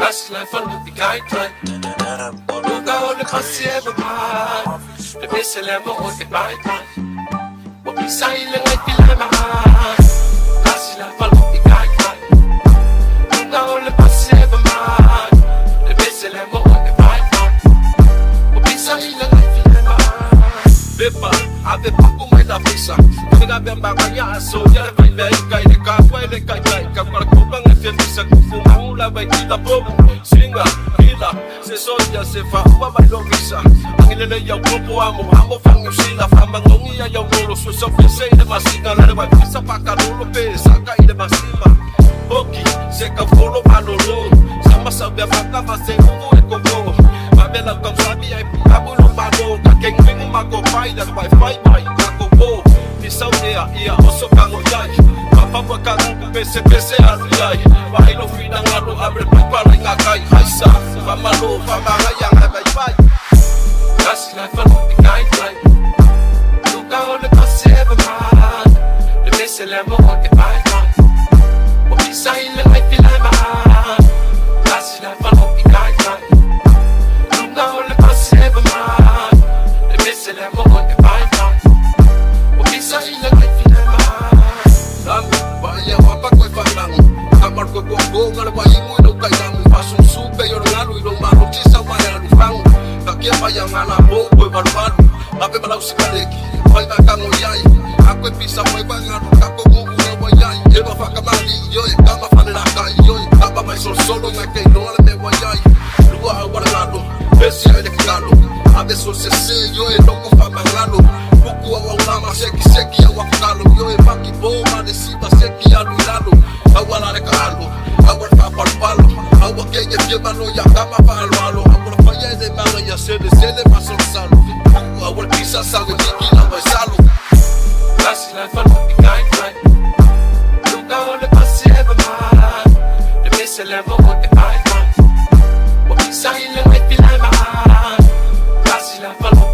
That's life on the guideline. Look out the passy ever mind. The best level on the guideline. What be silent like the lemon. That's life on the guideline. Look out the passy ever mind. The best level on the guideline. What be silent like the lemon. Pepa, ave papo mai na visa. Kaya bemba kaya so ya vai vai kai de ka vai de kai kai ka para ko bang fe visa ku fu mula vai kita povo. Singa, hila, se soja se fa wa vai lo visa. Angile ya popo amo fang you sila fama ngongi ya ngolo so so se de masika la vai visa pa ka lo pe sa kai de masima. Oki, se ka folo palolo. Sama sabe fa va se uvo e kovo. Babela kom sabi ai abulo mago ka keng mago pai da wifi pai ka kovo. Pisau ia oso kango yai. Papa wakang pese aliai. Wahai no fina ngalo abre para ngakai haisa. Pamalo pamahayang habai pai. That's life on the guideline. Look out the passy ever mind. The best level on the guideline. What be silent like the lemon. That's life on the guideline. Look out the passy ever mind. The best level on the guideline. What be silent like the lemon. Vaya wapa koi fanang. Kamar ko go ngal wai mu no kai dang. Pasung supe yor ngalu no manu kisa maya no fang. Kakia vaya ngala bo koi barbaru. Ape balau sikaleki. Vai ba kango yai. Aku bisa mai bangaru kako gugu no wayai. Eba faka mali yo e kama fanela kai yo. Kama mai solo na kai no ale me wayai. Lua awara lado. Besi ai de kalo. Ave so se yo e loko fa mangalo. Buku awa ulama seki awa kalo. Yo e maki bomba de siba seki alu lalo. Awala de kalo. Awar fa palo. Awa keye fiema no ya kama fa alwalo. Awar fa ye de manga ya se de paso salo. Awar pisa salgo tiki na vai salo. That's life on the guideline. Look out the passy ever mind. The best level on the guideline. What be silent like the lemon. That's life on